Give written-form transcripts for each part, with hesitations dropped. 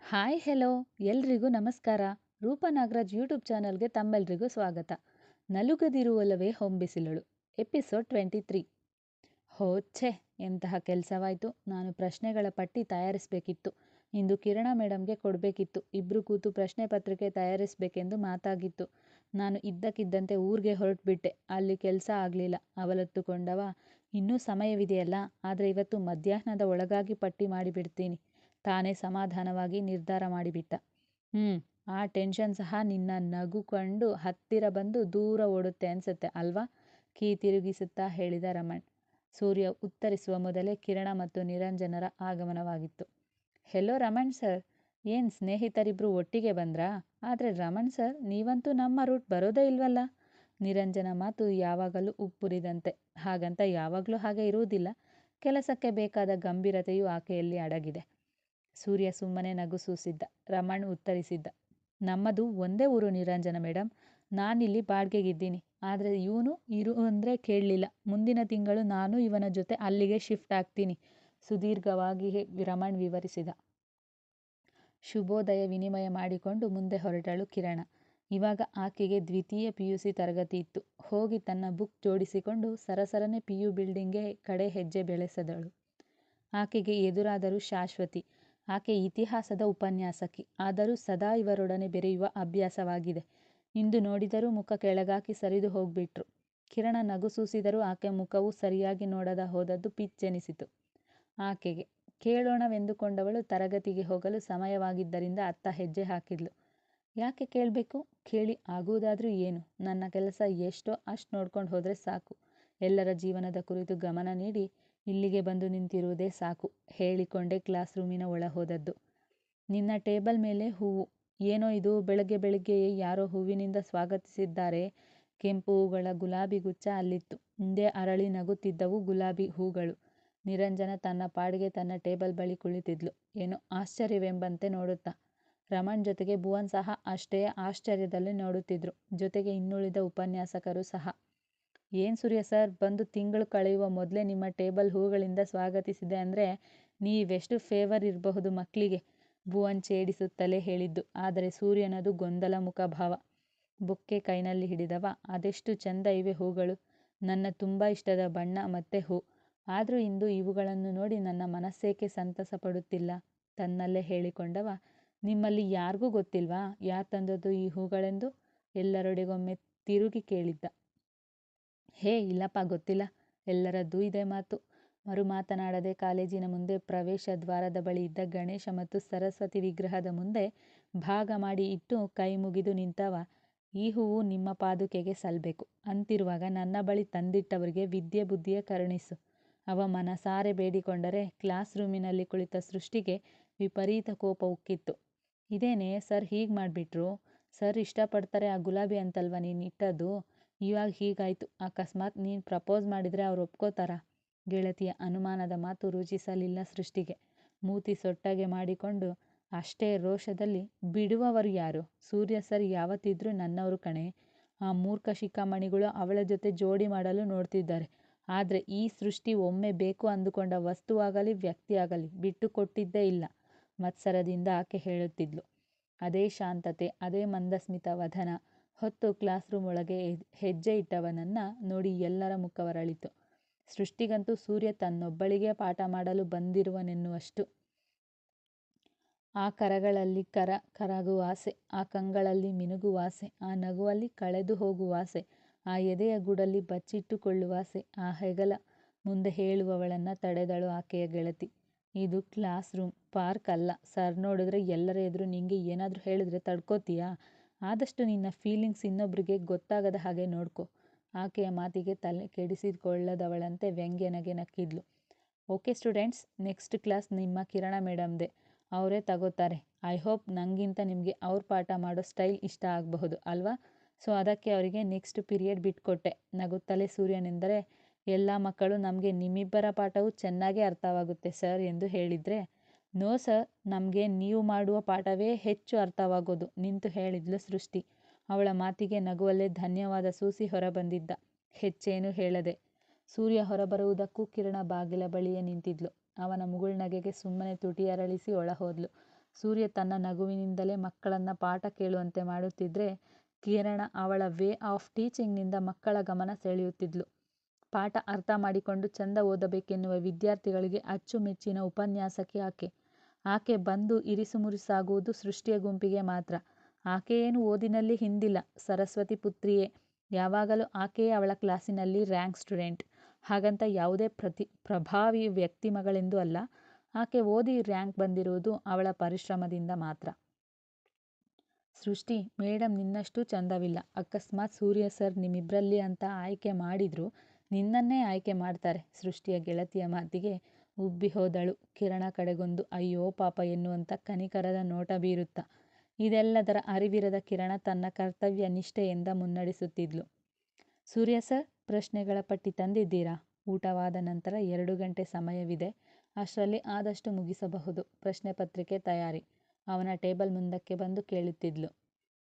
Hi hello ಎಲ್ರಿಗೂ ನಮಸ್ಕಾರ. Roopa Nagaraj YouTube ಚಾನಲ್ಗೆ ತಮ್ಮೆಲ್ರಿಗೂ ಸ್ವಾಗತ. ನಲುಗದಿರುವಲ್ಲವೇ ಹೊಂಬಿಸಿಲಳು ಎಪಿಸೋಡ್ 23. ಹೋ ಛೆ, ಎಂತಹ ಕೆಲಸವಾಯಿತು. ನಾನು ಪ್ರಶ್ನೆಗಳ ಪಟ್ಟಿ ತಯಾರಿಸಬೇಕಿತ್ತು. ಇಂದು ಕಿರಣ ಮೇಡಮ್ಗೆ ಕೊಡಬೇಕಿತ್ತು. ಇಬ್ಬರು ಕೂತು ಪ್ರಶ್ನೆ ಪತ್ರಿಕೆ ತಯಾರಿಸಬೇಕೆಂದು ಮಾತಾಗಿತ್ತು. ನಾನು ಇದ್ದಕ್ಕಿದ್ದಂತೆ ಊರಿಗೆ ಹೊರಟುಬಿಟ್ಟೆ. ಅಲ್ಲಿ ಕೆಲಸ ಆಗಲಿಲ್ಲ. ಅವಲತ್ತುಕೊಂಡವ, ಇನ್ನೂ ಸಮಯವಿದೆಯಲ್ಲ, ಆದರೆ ಇವತ್ತು ಮಧ್ಯಾಹ್ನದ ಒಳಗಾಗಿ ಪಟ್ಟಿ ಮಾಡಿಬಿಡ್ತೀನಿ. ತಾನೇ ಸಮಾಧಾನವಾಗಿ ನಿರ್ಧಾರ ಮಾಡಿಬಿಟ್ಟ. ಆ ಟೆನ್ಷನ್ ಸಹ ನಿನ್ನ ನಗು ಕಂಡು ಹತ್ತಿರ ಬಂದು ದೂರ ಓಡುತ್ತೆ ಅನ್ಸುತ್ತೆ ಅಲ್ವಾ? ಕೀ ತಿರುಗಿಸುತ್ತಾ ಹೇಳಿದ ರಮಣ್. ಸೂರ್ಯ ಉತ್ತರಿಸುವ ಮೊದಲೇ ಕಿರಣ ಮತ್ತು ನಿರಂಜನರ ಆಗಮನವಾಗಿತ್ತು. ಹೆಲೋ ರಮಣ್ ಸರ್, ಏನು ಸ್ನೇಹಿತರಿಬ್ರು ಒಟ್ಟಿಗೆ ಬಂದ್ರಾ? ಆದರೆ ರಮಣ್ ಸರ್, ನೀವಂತೂ ನಮ್ಮ ರೂಟ್ ಬರೋದೇ ಇಲ್ವಲ್ಲ? ನಿರಂಜನ ಮಾತು ಯಾವಾಗಲೂ ಉಪ್ಪುರಿದಂತೆ. ಹಾಗಂತ ಯಾವಾಗಲೂ ಹಾಗೆ ಇರುವುದಿಲ್ಲ. ಕೆಲಸಕ್ಕೆ ಬೇಕಾದ ಗಂಭೀರತೆಯು ಆಕೆಯಲ್ಲಿ ಅಡಗಿದೆ. ಸೂರ್ಯ ಸುಮ್ಮನೆ ನಗು ಸೂಸಿದ್ದ. ರಮಣ್ ಉತ್ತರಿಸಿದ್ದ, ನಮ್ಮದು ಒಂದೇ ಊರು ನಿರಂಜನ ಮೇಡಮ್. ನಾನಿಲ್ಲಿ ಬಾಡಿಗೆಗಿದ್ದೀನಿ. ಆದರೆ ಇವನು ಇರು ಅಂದರೆ ಕೇಳಲಿಲ್ಲ. ಮುಂದಿನ ತಿಂಗಳು ನಾನು ಇವನ ಜೊತೆ ಅಲ್ಲಿಗೆ ಶಿಫ್ಟ್ ಆಗ್ತೀನಿ, ಸುದೀರ್ಘವಾಗಿ ರಮಣ್ ವಿವರಿಸಿದ. ಶುಭೋದಯ ವಿನಿಮಯ ಮಾಡಿಕೊಂಡು ಮುಂದೆ ಹೊರಟಳು ಕಿರಣ. ಇವಾಗ ಆಕೆಗೆ ದ್ವಿತೀಯ PUC ತರಗತಿ ಇತ್ತು. ಹೋಗಿ ತನ್ನ ಬುಕ್ ಜೋಡಿಸಿಕೊಂಡು ಸರಸರನೆ PU ಬಿಲ್ಡಿಂಗ್ಗೆ ಕಡೆ ಹೆಜ್ಜೆ ಬೆಳೆಸದಳು. ಆಕೆಗೆ ಎದುರಾದರೂ ಶಾಶ್ವತಿ. ಆಕೆ ಇತಿಹಾಸದ ಉಪನ್ಯಾಸಕಿ. ಆದರೂ ಸದಾ ಇವರೊಡನೆ ಬೆರೆಯುವ ಅಭ್ಯಾಸವಾಗಿದೆ. ಇಂದು ನೋಡಿದರೂ ಮುಖ ಕೆಳಗಾಕಿ ಸರಿದು ಹೋಗ್ಬಿಟ್ರು. ಕಿರಣ ನಗು ಸೂಸಿದರೂ ಆಕೆ ಮುಖವು ಸರಿಯಾಗಿ ನೋಡದ ಹೋದದ್ದು ಪಿಚ್ಚೆನಿಸಿತು ಆಕೆಗೆ. ಕೇಳೋಣವೆಂದುಕೊಂಡವಳು ತರಗತಿಗೆ ಹೋಗಲು ಸಮಯವಾಗಿದ್ದರಿಂದ ಅತ್ತ ಹೆಜ್ಜೆ ಹಾಕಿದ್ಲು. ಯಾಕೆ ಕೇಳಬೇಕು? ಕೇಳಿ ಆಗುವುದಾದ್ರೂ ಏನು? ನನ್ನ ಕೆಲಸ ಎಷ್ಟೋ ಅಷ್ಟು ನೋಡ್ಕೊಂಡು ಹೋದರೆ ಸಾಕು. ಎಲ್ಲರ ಜೀವನದ ಕುರಿತು ಗಮನ ನೀಡಿ ಇಲ್ಲಿಗೆ ಬಂದು ನಿಂತಿರುವುದೇ ಸಾಕು, ಹೇಳಿಕೊಂಡೇ ಕ್ಲಾಸ್ ರೂಮಿನ ಒಳ ಹೋದದ್ದು. ನಿನ್ನ ಟೇಬಲ್ ಮೇಲೆ ಹೂವು. ಏನೋ ಇದು, ಬೆಳಗ್ಗೆ ಬೆಳಗ್ಗೆಯೇ ಯಾರೋ ಹೂವಿನಿಂದ ಸ್ವಾಗತಿಸಿದ್ದಾರೆ. ಕೆಂಪು ಹೂಗಳ ಗುಲಾಬಿ ಗುಚ್ಛ ಅಲ್ಲಿತ್ತು. ಹಿಂದೆ ಅರಳಿ ನಗುತ್ತಿದ್ದವು ಗುಲಾಬಿ ಹೂಗಳು. ನಿರಂಜನ ತನ್ನ ಪಾಡಿಗೆ ತನ್ನ ಟೇಬಲ್ ಬಳಿ ಕುಳಿತಿದ್ಲು, ಏನೋ ಆಶ್ಚರ್ಯವೆಂಬಂತೆ ನೋಡುತ್ತಾ. ರಮಣ್ ಜೊತೆಗೆ ಭುವನ್ ಸಹ ಅಷ್ಟೇ ಆಶ್ಚರ್ಯದಲ್ಲಿ ನೋಡುತ್ತಿದ್ರು. ಜೊತೆಗೆ ಇನ್ನುಳಿದ ಉಪನ್ಯಾಸಕರು ಸಹ. ಏನು ಸೂರ್ಯ ಸರ್, ಬಂದು ತಿಂಗಳು ಕಳೆಯುವ ಮೊದಲೇ ನಿಮ್ಮ ಟೇಬಲ್ ಹೂಗಳಿಂದ ಸ್ವಾಗತಿಸಿದೆ ಅಂದರೆ ನೀವೆಷ್ಟು ಫೇವರ್ ಇರಬಹುದು ಮಕ್ಕಳಿಗೆ? ಭುವನ್ ಛೇಡಿಸುತ್ತಲೇ ಹೇಳಿದ್ದು. ಆದರೆ ಸೂರ್ಯನದು ಗೊಂದಲ ಮುಖಭಾವ. ಬೊಕ್ಕೆ ಕೈನಲ್ಲಿ ಹಿಡಿದವ, ಅದೆಷ್ಟು ಚೆಂದ ಇವೆ ಹೂಗಳು. ನನ್ನ ತುಂಬ ಇಷ್ಟದ ಬಣ್ಣ ಮತ್ತೆ ಹೂ. ಆದರೂ ಇಂದು ಇವುಗಳನ್ನು ನೋಡಿ ನನ್ನ ಮನಸ್ಸೇಕೆ ಸಂತಸ ಪಡುತ್ತಿಲ್ಲ? ತನ್ನಲ್ಲೇ ಹೇಳಿಕೊಂಡವ, ನಿಮ್ಮಲ್ಲಿ ಯಾರಿಗೂ ಗೊತ್ತಿಲ್ವಾ ಯಾರು ತಂದದ್ದು ಈ ಹೂಗಳೆಂದು? ಎಲ್ಲರೊಡೆಗೊಮ್ಮೆ ತಿರುಗಿ ಕೇಳಿದ್ದ. ಹೇ ಇಲ್ಲಪ್ಪ, ಗೊತ್ತಿಲ್ಲ. ಎಲ್ಲರದ್ದೂ ಇದೇ ಮಾತು. ಮರು ಮಾತನಾಡದೆ ಕಾಲೇಜಿನ ಮುಂದೆ ಪ್ರವೇಶ ದ್ವಾರದ ಬಳಿ ಇದ್ದ ಗಣೇಶ ಮತ್ತು ಸರಸ್ವತಿ ವಿಗ್ರಹದ ಮುಂದೆ ಭಾಗ ಮಾಡಿ ಇಟ್ಟು ಕೈ ಮುಗಿದು ನಿಂತವ, ಈ ಹೂವು ನಿಮ್ಮ ಪಾದುಕೆಗೆ ಸಲ್ಲಬೇಕು ಅಂತಿರುವಾಗ ನನ್ನ ಬಳಿ ತಂದಿಟ್ಟವರಿಗೆ ವಿದ್ಯೆ ಬುದ್ಧಿಯ ಕರುಣಿಸು. ಅವ ಮನಸಾರೆ ಬೇಡಿಕೊಂಡರೆ. ಕ್ಲಾಸ್ ರೂಮಿನಲ್ಲಿ ಕುಳಿತ ಸೃಷ್ಟಿಗೆ ವಿಪರೀತ ಕೋಪ ಉಕ್ಕಿತ್ತು. ಇದೇನೇ ಸರ್ ಹೀಗೆ ಮಾಡಿಬಿಟ್ರು? ಸರ್ ಇಷ್ಟಪಡ್ತಾರೆ ಆ ಗುಲಾಬಿ ಅಂತಲ್ವ ನೀನು ಇಟ್ಟದ್ದು? ಇವಾಗ ಹೀಗಾಯಿತು. ಅಕಸ್ಮಾತ್ ನೀನು ಪ್ರಪೋಸ್ ಮಾಡಿದರೆ ಅವ್ರು ಒಪ್ಕೋತಾರಾ? ಗೆಳತಿಯ ಅನುಮಾನದ ಮಾತು ರುಚಿಸಲಿಲ್ಲ ಸೃಷ್ಟಿಗೆ. ಮೂತಿ ಸೊಟ್ಟಗೆ ಮಾಡಿಕೊಂಡು ಅಷ್ಟೇ ರೋಷದಲ್ಲಿ, ಬಿಡುವವರು ಯಾರು? ಸೂರ್ಯ ಸರ್ ಯಾವತ್ತಿದ್ರೂ ನನ್ನವರು ಕಣೆ. ಆ ಮೂರ್ಖ ಶಿಖಾಮಣಿಗಳು ಅವಳ ಜೊತೆ ಜೋಡಿ ಮಾಡಲು ನೋಡ್ತಿದ್ದಾರೆ. ಆದರೆ ಈ ಸೃಷ್ಟಿ ಒಮ್ಮೆ ಬೇಕು ಅಂದುಕೊಂಡ ವಸ್ತುವಾಗಲಿ ವ್ಯಕ್ತಿಯಾಗಲಿ ಬಿಟ್ಟು ಕೊಟ್ಟಿದ್ದೇ ಇಲ್ಲ. ಮತ್ಸರದಿಂದ ಆಕೆ ಹೇಳುತ್ತಿದ್ಲು. ಅದೇ ಶಾಂತತೆ, ಅದೇ ಮಂದಸ್ಮಿತ ವದನ ಹೊತ್ತು ಕ್ಲಾಸ್ ರೂಮ್ ಒಳಗೆ ಹೆಜ್ಜೆ ಇಟ್ಟವನನ್ನ ನೋಡಿ ಎಲ್ಲರ ಮುಖವರಳಿತು. ಸೃಷ್ಟಿಗಂತೂ ಸೂರ್ಯ ತನ್ನೊಬ್ಬಳಿಗೆ ಪಾಠ ಮಾಡಲು ಬಂದಿರುವನೆನ್ನುವಷ್ಟು. ಆ ಕರಗಳಲ್ಲಿ ಕರಗುವಾಸೆ, ಆ ಕಂಗಳಲ್ಲಿ ಮಿನುಗುವಾಸೆ, ಆ ನಗುವಲ್ಲಿ ಕಳೆದು ಹೋಗುವಾಸೆ, ಆ ಎದೆಯ ಗೂಡಲ್ಲಿ ಬಚ್ಚಿಟ್ಟುಕೊಳ್ಳುವಾಸೆ, ಆ ಹೆಗಲ ಮುಂದೆ ಹೇಳುವವಳನ್ನ ತಡೆದಳು ಆಕೆಯ ಗೆಳತಿ. ಇದು ಕ್ಲಾಸ್ ರೂಮ್, ಪಾರ್ಕ್ ಅಲ್ಲ. ಸರ್ ನೋಡಿದ್ರೆ ಎಲ್ಲರ ಎದುರು ನಿಂಗೆ ಏನಾದರೂ ಹೇಳಿದ್ರೆ ತಡ್ಕೋತೀಯಾ? ಆದಷ್ಟು ನಿನ್ನ ಫೀಲಿಂಗ್ಸ್ ಇನ್ನೊಬ್ರಿಗೆ ಗೊತ್ತಾಗದ ಹಾಗೆ ನೋಡ್ಕೊ. ಆಕೆಯ ಮಾತಿಗೆ ತಲೆ ಕೆಡಿಸಿಕೊಳ್ಳದವಳಂತೆ ವ್ಯಂಗ್ಯ ನಗೆ ನಕ್ಕಿದ್ಲು. ಓಕೆ ಸ್ಟೂಡೆಂಟ್ಸ್, ನೆಕ್ಸ್ಟ್ ಕ್ಲಾಸ್ ನಿಮ್ಮ ಕಿರಣ ಮೇಡಮ್ದೆ. ಅವರೇ ತಗೋತಾರೆ. ಐ ಹೋಪ್ ನನಗಿಂತ ನಿಮಗೆ ಅವ್ರ ಪಾಠ ಮಾಡೋ ಸ್ಟೈಲ್ ಇಷ್ಟ ಆಗಬಹುದು ಅಲ್ವಾ? ಸೊ ಅದಕ್ಕೆ ಅವರಿಗೆ ನೆಕ್ಸ್ಟ್ ಪೀರಿಯಡ್ ಬಿಟ್ಕೊಟ್ಟೆ. ನಗುತ್ತಲೇ ಸೂರ್ಯನೆಂದರೆ, ಎಲ್ಲ ಮಕ್ಕಳು ನಮಗೆ ನಿಮ್ಮಿಬ್ಬರ ಪಾಠವು ಚೆನ್ನಾಗೇ ಅರ್ಥವಾಗುತ್ತೆ ಸರ್ ಎಂದು ಹೇಳಿದರೆ, ನೋ ಸರ್, ನಮಗೆ ನೀವು ಮಾಡುವ ಪಾಠವೇ ಹೆಚ್ಚು ಅರ್ಥವಾಗೋದು ನಿಂತು ಹೇಳಿದ್ಲು ಸೃಷ್ಟಿ. ಅವಳ ಮಾತಿಗೆ ನಗುವಲ್ಲೇ ಧನ್ಯವಾದ ಸೂಸಿ ಹೊರಬಂದಿದ್ದ, ಹೆಚ್ಚೇನು ಹೇಳದೆ. ಸೂರ್ಯ ಹೊರಬರುವುದಕ್ಕೂ ಕಿರಣ ಬಾಗಿಲ ಬಳಿಯೇ ನಿಂತಿದ್ಲು. ಅವನ ಮುಗುಳ್ನಗೆಗೆ ಸುಮ್ಮನೆ ತುಟಿ ಅರಳಿಸಿ ಒಳ ಹೋದ್ಲು. ಸೂರ್ಯ ತನ್ನ ನಗುವಿನಿಂದಲೇ ಮಕ್ಕಳನ್ನು ಪಾಠ ಕೇಳುವಂತೆ ಮಾಡುತ್ತಿದ್ದರೆ ಕಿರಣ ಅವಳ ವೇ ಆಫ್ ಟೀಚಿಂಗ್ನಿಂದ ಮಕ್ಕಳ ಗಮನ ಸೆಳೆಯುತ್ತಿದ್ಲು. ಪಾಠ ಅರ್ಥ ಮಾಡಿಕೊಂಡು ಚಂದ ಓದಬೇಕೆನ್ನುವ ವಿದ್ಯಾರ್ಥಿಗಳಿಗೆ ಅಚ್ಚುಮೆಚ್ಚಿನ ಉಪನ್ಯಾಸಕಿ ಆಕೆ. ಆಕೆ ಬಂದು ಇರಿಸುಮುರಿಸಾಗುವುದು ಸೃಷ್ಟಿಯ ಗುಂಪಿಗೆ ಮಾತ್ರ. ಆಕೆಯೇನು ಓದಿನಲ್ಲಿ ಹಿಂದಿಲ್ಲ, ಸರಸ್ವತಿ ಪುತ್ರಿಯೇ. ಯಾವಾಗಲೂ ಆಕೆಯೇ ಅವಳ ಕ್ಲಾಸಿನಲ್ಲಿ ರ್ಯಾಂಕ್ ಸ್ಟೂಡೆಂಟ್. ಹಾಗಂತ ಯಾವುದೇ ಪ್ರಭಾವಿ ವ್ಯಕ್ತಿ ಮಗಳೆಂದು ಅಲ್ಲ. ಆಕೆ ಓದಿ ರ್ಯಾಂಕ್ ಬಂದಿರುವುದು ಅವಳ ಪರಿಶ್ರಮದಿಂದ ಮಾತ್ರ. ಸೃಷ್ಟಿ, ಮೇಡಮ್ ನಿನ್ನಷ್ಟು ಚಂದವಿಲ್ಲ. ಅಕಸ್ಮಾತ್ ಸೂರ್ಯ ಸರ್ ನಿಮ್ಮಿಬ್ಬರಲ್ಲಿ ಅಂತ ಆಯ್ಕೆ ಮಾಡಿದ್ರು ನಿನ್ನನ್ನೇ ಆಯ್ಕೆ ಮಾಡ್ತಾರೆ. ಸೃಷ್ಟಿಯ ಗೆಳತಿಯ ಮಾತಿಗೆ ಉಬ್ಬಿ ಹೋದಳು. ಕಿರಣ ಕಡೆಗೊಂದು ಅಯ್ಯೋ ಪಾಪ ಎನ್ನುವಂಥ ಕನಿಕರದ ನೋಟ ಬೀರುತ್ತಾ. ಇದೆಲ್ಲದರ ಅರಿವಿರದ ಕಿರಣ ತನ್ನ ಕರ್ತವ್ಯ ನಿಷ್ಠೆಯಿಂದ ಮುನ್ನಡೆಸುತ್ತಿದ್ಲು. ಸೂರ್ಯ ಸರ್, ಪ್ರಶ್ನೆಗಳ ಪಟ್ಟಿ ತಂದಿದ್ದೀರಾ? ಊಟವಾದ ನಂತರ 2 ಗಂಟೆ ಸಮಯವಿದೆ. ಅಷ್ಟರಲ್ಲಿ ಆದಷ್ಟು ಮುಗಿಸಬಹುದು. ಪ್ರಶ್ನೆ ಪತ್ರಿಕೆ ತಯಾರಿ. ಅವನ ಟೇಬಲ್ ಮುಂದಕ್ಕೆ ಬಂದು ಕೇಳುತ್ತಿದ್ಲು.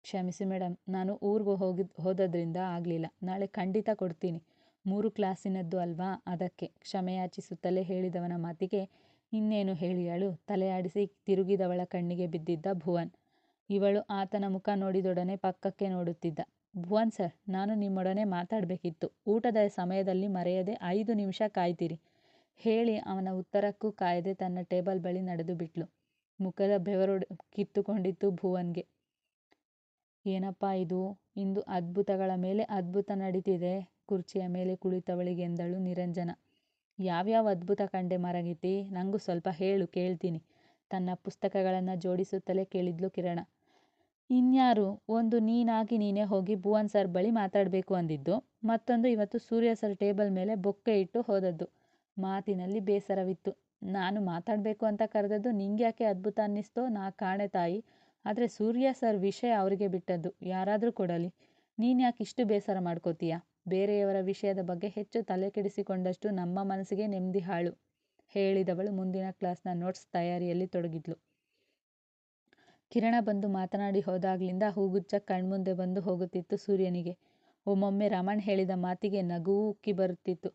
ಕ್ಷಮಿಸಿ ಮೇಡಮ್, ನಾನು ಊರಿಗೆ ಹೋದದ್ರಿಂದ ಆಗಲಿಲ್ಲ. ನಾಳೆ ಖಂಡಿತ ಕೊಡ್ತೀನಿ. 3 ಕ್ಲಾಸಿನದ್ದು ಅಲ್ವಾ, ಅದಕ್ಕೆ. ಕ್ಷಮೆಯಾಚಿಸುತ್ತಲೇ ಹೇಳಿದವನ ಮಾತಿಗೆ ಇನ್ನೇನು ಹೇಳಿಯಳು. ತಲೆಯಾಡಿಸಿ ತಿರುಗಿದವಳ ಕಣ್ಣಿಗೆ ಬಿದ್ದಿದ್ದ ಭುವನ್. ಇವಳು ಆತನ ಮುಖ ನೋಡಿದೊಡನೆ ಪಕ್ಕಕ್ಕೆ ನೋಡುತ್ತಿದ್ದ. ಭುವನ್ ಸರ್, ನಾನು ನಿಮ್ಮೊಡನೆ ಮಾತಾಡಬೇಕಿತ್ತು. ಊಟದ ಸಮಯದಲ್ಲಿ ಮರೆಯದೆ 5 ನಿಮಿಷ ಕಾಯ್ತೀರಿ ಹೇಳಿ ಅವನ ಉತ್ತರಕ್ಕೂ ಕಾಯದೆ ತನ್ನ ಟೇಬಲ್ ಬಳಿ ನಡೆದು ಬಿಟ್ಲು. ಮುಖದ ಬೆವರು ಕಿತ್ತುಕೊಂಡಿತ್ತು ಭುವನ್ಗೆ. ಏನಪ್ಪಾ ಇದು, ಇಂದು ಅದ್ಭುತಗಳ ಮೇಲೆ ಅದ್ಭುತ ನಡೀತಿದೆ. ಕುರ್ಚಿಯ ಮೇಲೆ ಕುಳಿತವಳಿಗೆಂದಳು ನಿರಂಜನ. ಯಾವ್ಯಾವ ಅದ್ಭುತ ಕಂಡೆ ಮರಗಿತಿ? ನನಗೂ ಸ್ವಲ್ಪ ಹೇಳು, ಕೇಳ್ತೀನಿ. ತನ್ನ ಪುಸ್ತಕಗಳನ್ನು ಜೋಡಿಸುತ್ತಲೇ ಕೇಳಿದ್ಲು ಕಿರಣ. ಇನ್ಯಾರು? ಒಂದು ನೀನಾಗಿ ನೀನೇ ಹೋಗಿ ಭುವನ್ ಸರ್ ಬಳಿ ಮಾತಾಡಬೇಕು ಅಂದಿದ್ದು, ಮತ್ತೊಂದು ಇವತ್ತು ಸೂರ್ಯ ಸರ್ ಟೇಬಲ್ ಮೇಲೆ ಬೊಕ್ಕೆ ಇಟ್ಟು ಹೋದದ್ದು. ಮಾತಿನಲ್ಲಿ ಬೇಸರವಿತ್ತು. ನಾನು ಮಾತಾಡಬೇಕು ಅಂತ ಕರೆದದ್ದು ನಿಂಗ್ಯಾಕೆ ಅದ್ಭುತ ಅನ್ನಿಸ್ತೋ ನಾ ಕಾಣೆ ತಾಯಿ. ಆದರೆ ಸೂರ್ಯ ಸರ್ ವಿಷಯ ಅವರಿಗೆ ಬಿಟ್ಟದ್ದು, ಯಾರಾದರೂ ಕೊಡಲಿ. ನೀನ್ಯಾಕೆ ಇಷ್ಟು ಬೇಸರ ಮಾಡ್ಕೋತೀಯ? ಬೇರೆಯವರ ವಿಷಯದ ಬಗ್ಗೆ ಹೆಚ್ಚು ತಲೆ ಕೆಡಿಸಿಕೊಂಡಷ್ಟು ನಮ್ಮ ಮನಸ್ಸಿಗೆ ನೆಮ್ಮದಿ ಹಾಳು ಹೇಳಿದವಳು ಮುಂದಿನ ಕ್ಲಾಸ್ನ ನೋಟ್ಸ್ ತಯಾರಿಯಲ್ಲಿ ತೊಡಗಿದ್ಲು. ಕಿರಣ ಬಂದು ಮಾತನಾಡಿ ಹೋದಾಗ್ಲಿಂದ ಹೂಗುಚ್ಚ ಕಣ್ಮುಂದೆ ಬಂದು ಹೋಗುತ್ತಿತ್ತು ಸೂರ್ಯನಿಗೆ. ಒಮ್ಮೊಮ್ಮೆ ರಮಣ್ ಹೇಳಿದ ಮಾತಿಗೆ ನಗುವೂ ಉಕ್ಕಿ ಬರುತ್ತಿತ್ತು.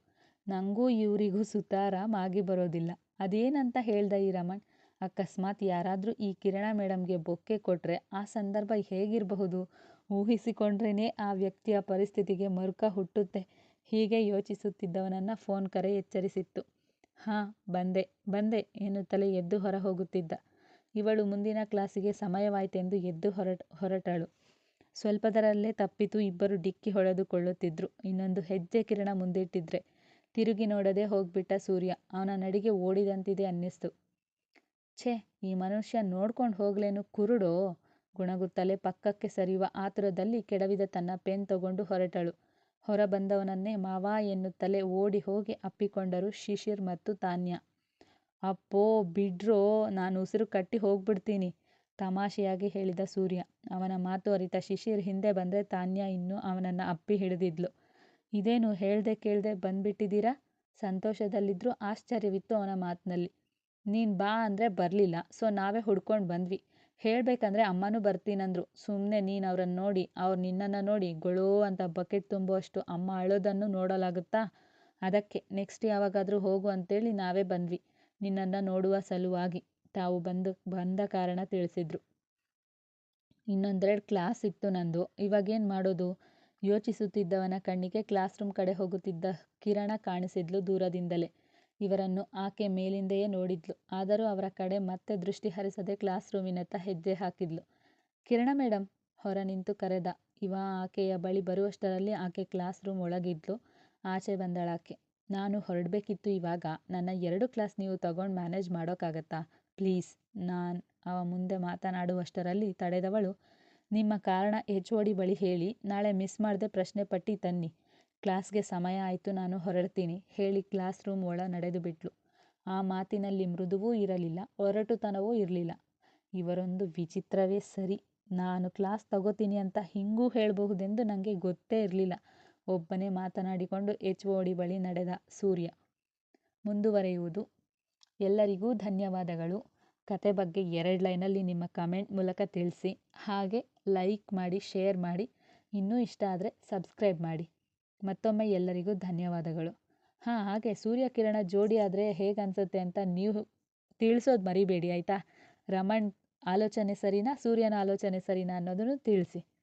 ನಂಗೂ ಇವರಿಗೂ ಸುತಾರಾಮ್ ಆಗಿ ಬರೋದಿಲ್ಲ. ಅದೇನಂತ ಹೇಳ್ದ ಈ ರಮಣ್? ಅಕಸ್ಮಾತ್ ಯಾರಾದರೂ ಈ ಕಿರಣ ಮೇಡಮ್ಗೆ ಬೊಕ್ಕೆ ಕೊಟ್ರೆ ಆ ಸಂದರ್ಭ ಹೇಗಿರಬಹುದು? ಊಹಿಸಿಕೊಂಡ್ರೇ ಆ ವ್ಯಕ್ತಿಯ ಪರಿಸ್ಥಿತಿಗೆ ಮರುಕ ಹುಟ್ಟುತ್ತೆ. ಹೀಗೆ ಯೋಚಿಸುತ್ತಿದ್ದವನನ್ನು ಫೋನ್ ಕರೆ ಎಚ್ಚರಿಸಿತ್ತು. ಹಾಂ, ಬಂದೆ ಎನ್ನುತ್ತಲೇ ಎದ್ದು ಹೊರ ಹೋಗುತ್ತಿದ್ದ. ಇವಳು ಮುಂದಿನ ಕ್ಲಾಸಿಗೆ ಸಮಯವಾಯ್ತೆಂದು ಎದ್ದು ಹೊರಟಳು. ಸ್ವಲ್ಪದರಲ್ಲೇ ತಪ್ಪಿತು. ಇಬ್ಬರು ಡಿಕ್ಕಿ ಹೊಡೆದುಕೊಳ್ಳುತ್ತಿದ್ರು. ಇನ್ನೊಂದು ಹೆಜ್ಜೆ ಕಿರಣ ಮುಂದಿಟ್ಟಿದ್ರೆ ತಿರುಗಿ ನೋಡದೆ ಹೋಗ್ಬಿಟ್ಟ ಸೂರ್ಯ. ಅವನ ನಡಿಗೆ ಓಡಿದಂತಿದೆ ಅನ್ನಿಸ್ತು. ಛೇ, ಈ ಮನುಷ್ಯ ನೋಡ್ಕೊಂಡು ಹೋಗ್ಲೇನು ಕುರುಡೋ? ಗುಣಗುತ್ತಲೇ ಪಕ್ಕಕ್ಕೆ ಸರಿಯುವ ಆತುರದಲ್ಲಿ ಕೆಡವಿದ ತನ್ನ ಪೆನ್ ತಗೊಂಡು ಹೊರಟಳು. ಹೊರ ಬಂದವನನ್ನೇ ಮಾವಾ ಎನ್ನುತ್ತಲೇ ಓಡಿ ಹೋಗಿ ಅಪ್ಪಿಕೊಂಡರು ಶಿಶಿರ್ ಮತ್ತು ತಾನ್ಯಾ. ಅಪ್ಪೋ ಬಿಡ್ರೋ, ನಾನು ಉಸಿರು ಕಟ್ಟಿ ಹೋಗ್ಬಿಡ್ತೀನಿ ತಮಾಷೆಯಾಗಿ ಹೇಳಿದ ಸೂರ್ಯ. ಅವನ ಮಾತು ಅರಿತ ಶಿಶಿರ್ ಹಿಂದೆ ಬಂದರೆ ತಾನ್ಯಾ ಇನ್ನೂ ಅವನನ್ನು ಅಪ್ಪಿ ಹಿಡಿದಿದ್ಲು. ಇದೇನು ಹೇಳ್ದೆ ಕೇಳ್ದೆ ಬಂದ್ಬಿಟ್ಟಿದ್ದೀರಾ? ಸಂತೋಷದಲ್ಲಿದ್ದರೂ ಆಶ್ಚರ್ಯವಿತ್ತು ಅವನ ಮಾತಿನಲ್ಲಿ. ನೀನು ಬಾ ಅಂದರೆ ಬರಲಿಲ್ಲ, ಸೊ ನಾವೇ ಹುಡ್ಕೊಂಡು ಬಂದ್ವಿ. ಹೇಳಬೇಕಂದ್ರೆ ಅಮ್ಮನೂ ಬರ್ತೀನಂದ್ರು. ಸುಮ್ಮನೆ ನೀನು ಅವ್ರನ್ನ ನೋಡಿ, ಅವ್ರು ನಿನ್ನನ್ನು ನೋಡಿ ಗೊಳೋ ಅಂತ ಬಕೆಟ್ ತುಂಬುವಷ್ಟು ಅಮ್ಮ ಅಳೋದನ್ನು ನೋಡಲಾಗುತ್ತಾ? ಅದಕ್ಕೆ ನೆಕ್ಸ್ಟ್ ಯಾವಾಗಾದರೂ ಹೋಗು ಅಂತೇಳಿ ನಾವೇ ಬಂದ್ವಿ, ನಿನ್ನನ್ನು ನೋಡುವ ಸಲುವಾಗಿ. ತಾವು ಬಂದ ಕಾರಣ ತಿಳಿಸಿದ್ರು. ಇನ್ನೊಂದೆರಡು ಕ್ಲಾಸ್ ಇತ್ತು ನಂದು. ಇವಾಗೇನು ಮಾಡೋದು? ಯೋಚಿಸುತ್ತಿದ್ದವನ ಕಣ್ಣಿಗೆ ಕ್ಲಾಸ್ ರೂಮ್ ಕಡೆ ಹೋಗುತ್ತಿದ್ದ ಕಿರಣ ಕಾಣಿಸಿದ್ಲು ದೂರದಿಂದಲೇ. ಇವರನ್ನು ಆಕೆ ಮೇಲಿಂದೆಯೇ ನೋಡಿದ್ಲು. ಆದರೂ ಅವರ ಕಡೆ ಮತ್ತೆ ದೃಷ್ಟಿ ಹರಿಸದೆ ಕ್ಲಾಸ್ ರೂಮಿನತ್ತ ಹೆಜ್ಜೆ ಹಾಕಿದ್ಲು. ಕಿರಣ ಮೇಡಮ್, ಹೊರ ನಿಂತು ಕರೆದ ಇವ. ಆಕೆಯ ಬಳಿ ಬರುವಷ್ಟರಲ್ಲಿ ಆಕೆ ಕ್ಲಾಸ್ ರೂಮ್ ಒಳಗಿದ್ಲು. ಆಚೆ ಬಂದಳಾಕೆ. ನಾನು ಹೊರಡಬೇಕಿತ್ತು ಇವಾಗ. ನನ್ನ 2 ಕ್ಲಾಸ್ ನೀವು ತಗೊಂಡು ಮ್ಯಾನೇಜ್ ಮಾಡೋಕ್ಕಾಗತ್ತಾ ಪ್ಲೀಸ್? ಅವ ಮುಂದೆ ಮಾತನಾಡುವಷ್ಟರಲ್ಲಿ ತಡೆದವಳು, ನಿಮ್ಮ ಕಾರಣ HOD ಬಳಿ ಹೇಳಿ ನಾಳೆ ಮಿಸ್ ಮಾಡದೆ ಪ್ರಶ್ನೆ ಪಟ್ಟಿ ತನ್ನಿ. ಕ್ಲಾಸ್ಗೆ ಸಮಯ ಆಯಿತು, ನಾನು ಹೊರಡ್ತೀನಿ ಹೇಳಿ ಕ್ಲಾಸ್ ರೂಮ್ ಒಳ ನಡೆದು ಬಿಟ್ಲು. ಆ ಮಾತಿನಲ್ಲಿ ಮೃದುವೂ ಇರಲಿಲ್ಲ, ಒರಟುತನವೂ ಇರಲಿಲ್ಲ. ಇವರೊಂದು ವಿಚಿತ್ರವೇ ಸರಿ. ನಾನು ಕ್ಲಾಸ್ ತಗೋತೀನಿ ಅಂತ ಹಿಂಗೂ ಹೇಳಬಹುದೆಂದು ನನಗೆ ಗೊತ್ತೇ ಇರಲಿಲ್ಲ. ಒಬ್ಬನೇ ಮಾತನಾಡಿಕೊಂಡು HOD ಬಳಿ ನಡೆದ ಸೂರ್ಯ. ಮುಂದುವರೆಯುವುದು. ಎಲ್ಲರಿಗೂ ಧನ್ಯವಾದಗಳು. ಕತೆ ಬಗ್ಗೆ 2 ಲೈನಲ್ಲಿ ನಿಮ್ಮ ಕಮೆಂಟ್ ಮೂಲಕ ತಿಳಿಸಿ. ಹಾಗೆ ಲೈಕ್ ಮಾಡಿ, ಶೇರ್ ಮಾಡಿ. ಇನ್ನೂ ಇಷ್ಟ ಆದರೆ ಸಬ್ಸ್ಕ್ರೈಬ್ ಮಾಡಿ. ಮತ್ತೊಮ್ಮೆ ಎಲ್ಲರಿಗೂ ಧನ್ಯವಾದಗಳು. ಹಾಗೆ ಸೂರ್ಯ ಕಿರಣ ಜೋಡಿ ಆದರೆ ಹೇಗೆ ಅನಿಸುತ್ತೆ ಅಂತ ನೀವು ತಿಳಿಸೋದು ಮರಿಬೇಡಿ ಆಯಿತಾ? ರಮಣ್ ಆಲೋಚನೆ ಸರಿನಾ, ಸೂರ್ಯನ ಆಲೋಚನೆ ಸರಿನಾ ಅನ್ನೋದನ್ನು ತಿಳಿಸಿ.